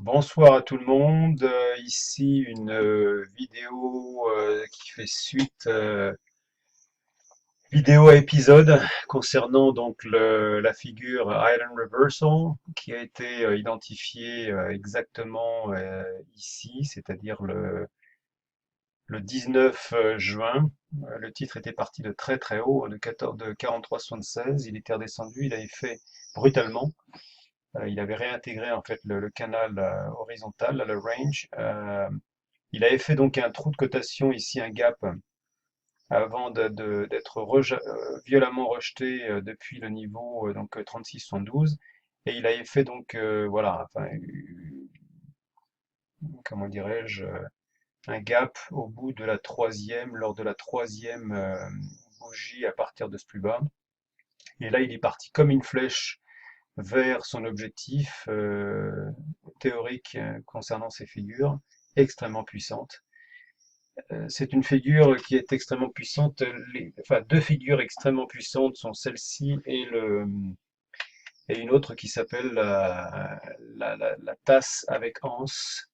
Bonsoir à tout le monde. Ici une vidéo qui fait suite vidéo à épisode concernant donc la figure Island Reversal qui a été identifiée exactement ici, c'est-à-dire le 19 juin. Le titre était parti de très très haut, de 43,76. Il était redescendu, il avait fait brutalement. Il avait réintégré en fait le canal horizontal, le range. Il avait fait donc un trou de cotation ici, un gap, avant d'être violemment rejeté depuis le niveau donc 36,72. Et il avait fait donc voilà, enfin, comment dirais-je, un gap au bout de la troisième, lors de la troisième bougie à partir de ce plus bas. Et là, il est parti comme une flèche vers son objectif théorique concernant ces figures extrêmement puissantes. C'est une figure qui est extrêmement puissante. Enfin, deux figures extrêmement puissantes sont celle-ci et une autre qui s'appelle la tasse avec anse,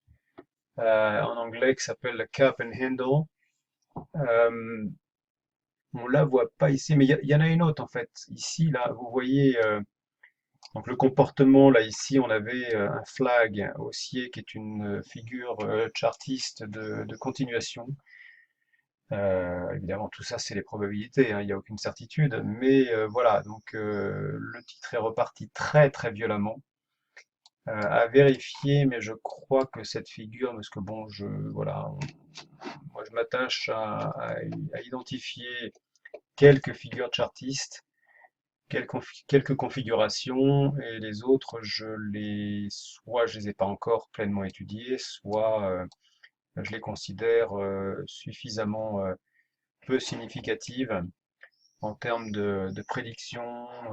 en anglais, qui s'appelle la cup and handle. Euh, on la voit pas ici, mais il y en a une autre en fait. Ici, là, vous voyez donc le comportement, là ici, on avait un flag haussier qui est une figure chartiste de continuation. Évidemment, tout ça, c'est les probabilités, hein, il n'y a aucune certitude. Mais voilà, donc le titre est reparti très très violemment. À vérifier, mais je crois que cette figure, parce que bon, voilà, moi je m'attache à identifier quelques figures chartistes, quelques configurations, et les autres, soit je les ai pas encore pleinement étudiées, soit je les considère suffisamment peu significatives en termes de prédiction,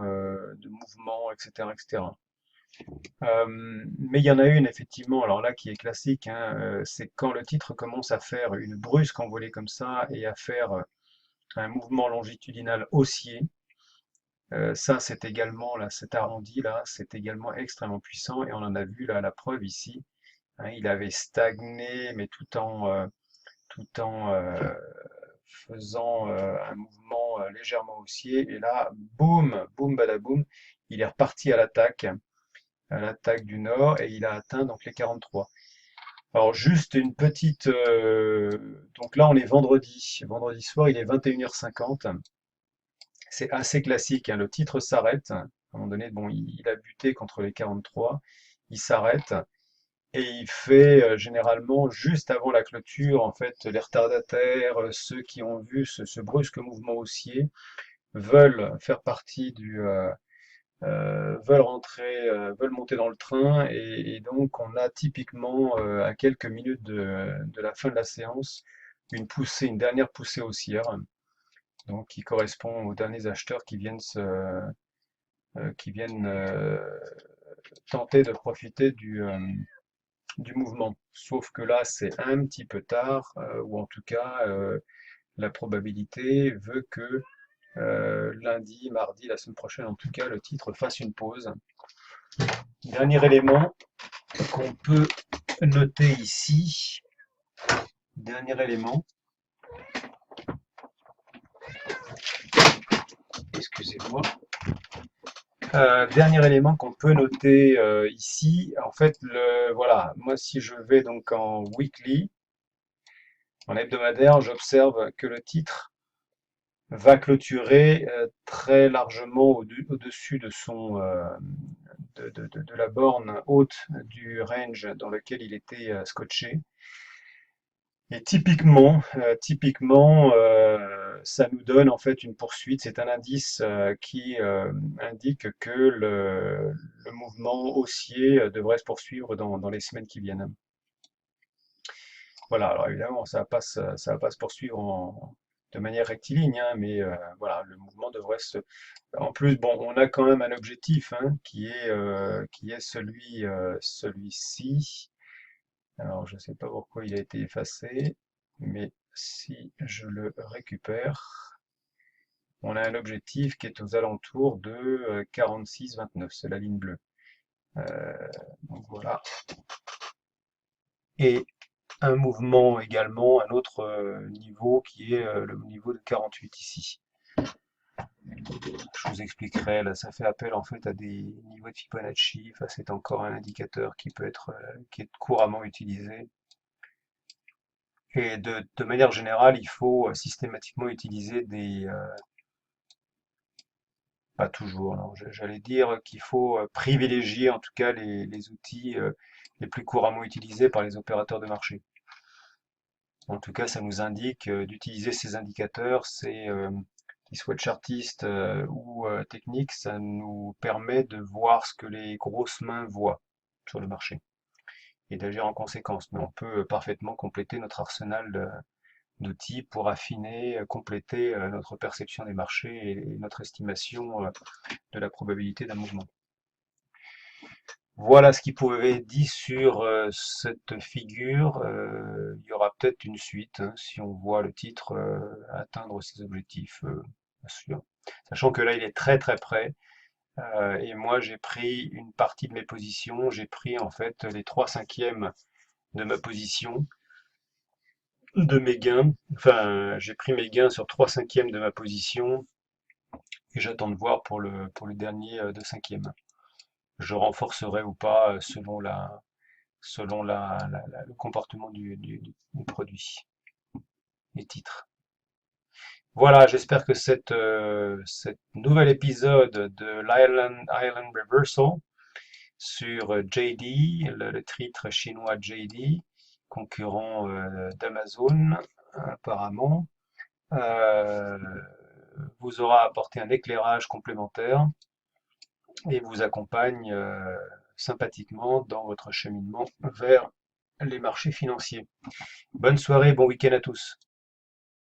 de mouvement, etc., etc. Mais il y en a une effectivement, alors là qui est classique, hein, c'est quand le titre commence à faire une brusque envolée comme ça et à faire un mouvement longitudinal haussier. Ça, c'est également, là, cet arrondi là, c'est également extrêmement puissant et on en a vu là la preuve ici. Hein, il avait stagné, mais tout en faisant un mouvement légèrement haussier. Et là, boum, boum, badaboum, il est reparti à l'attaque du nord et il a atteint donc les 43. Alors juste une petite... donc là, on est vendredi. Vendredi soir, il est 21h50. C'est assez classique, hein. Le titre s'arrête. À un moment donné, bon, il a buté contre les 43. Il s'arrête. Et il fait généralement, juste avant la clôture, en fait, les retardataires, ceux qui ont vu ce brusque mouvement haussier, veulent faire partie veulent rentrer, veulent monter dans le train, et donc on a typiquement, à quelques minutes de la fin de la séance, une dernière poussée haussière, donc qui correspond aux derniers acheteurs qui viennent tenter de profiter du mouvement. Sauf que là, c'est un petit peu tard, ou en tout cas, la probabilité veut que lundi, mardi, la semaine prochaine, en tout cas, le titre fasse une pause. Dernier élément qu'on peut noter ici, dernier élément, excusez-moi, dernier élément qu'on peut noter ici, en fait, voilà, moi si je vais donc en weekly, en hebdomadaire, j'observe que le titre va clôturer très largement au-dessus de de la borne haute du range dans lequel il était scotché. Et typiquement, ça nous donne en fait une poursuite. C'est un indice qui indique que le mouvement haussier devrait se poursuivre dans les semaines qui viennent. Voilà, alors évidemment, ça va pas se poursuivre de manière rectiligne, hein, mais voilà, le mouvement devrait se... En plus, bon, on a quand même un objectif, hein, qui est celui-ci. Alors, je ne sais pas pourquoi il a été effacé, mais si je le récupère, on a un objectif qui est aux alentours de 46,29, c'est la ligne bleue. Donc voilà. et un mouvement également, un autre niveau qui est le niveau de 48 ici. Je vous expliquerai, là ça fait appel en fait à des niveaux de Fibonacci, enfin, c'est encore un indicateur qui peut être qui est couramment utilisé. Et de manière générale, il faut systématiquement utiliser pas toujours, non, j'allais dire qu'il faut privilégier en tout cas les outils les plus couramment utilisés par les opérateurs de marché. En tout cas, ça nous indique d'utiliser ces indicateurs, qu'ils soient chartistes ou techniques, ça nous permet de voir ce que les grosses mains voient sur le marché et d'agir en conséquence. Mais on peut parfaitement compléter notre arsenal d'outils pour affiner, compléter notre perception des marchés et notre estimation de la probabilité d'un mouvement. Voilà ce qui pouvait être dit sur cette figure. Il y aura peut-être une suite hein, si on voit le titre atteindre ses objectifs, bien sûr. Sachant que là, il est très très près. Et moi, j'ai pris une partie de mes positions. J'ai pris en fait les 3/5 de ma position, de mes gains. Enfin, j'ai pris mes gains sur 3/5 de ma position. Et j'attends de voir pour le dernier de 5e. Je renforcerai ou pas selon le comportement du produit, les titres. Voilà, j'espère que cette nouvel épisode de l'Island Reversal sur JD, le titre chinois JD, concurrent d'Amazon apparemment, euh, vous aura apporté un éclairage complémentaire et vous accompagne sympathiquement dans votre cheminement vers les marchés financiers. Bonne soirée, bon week-end à tous.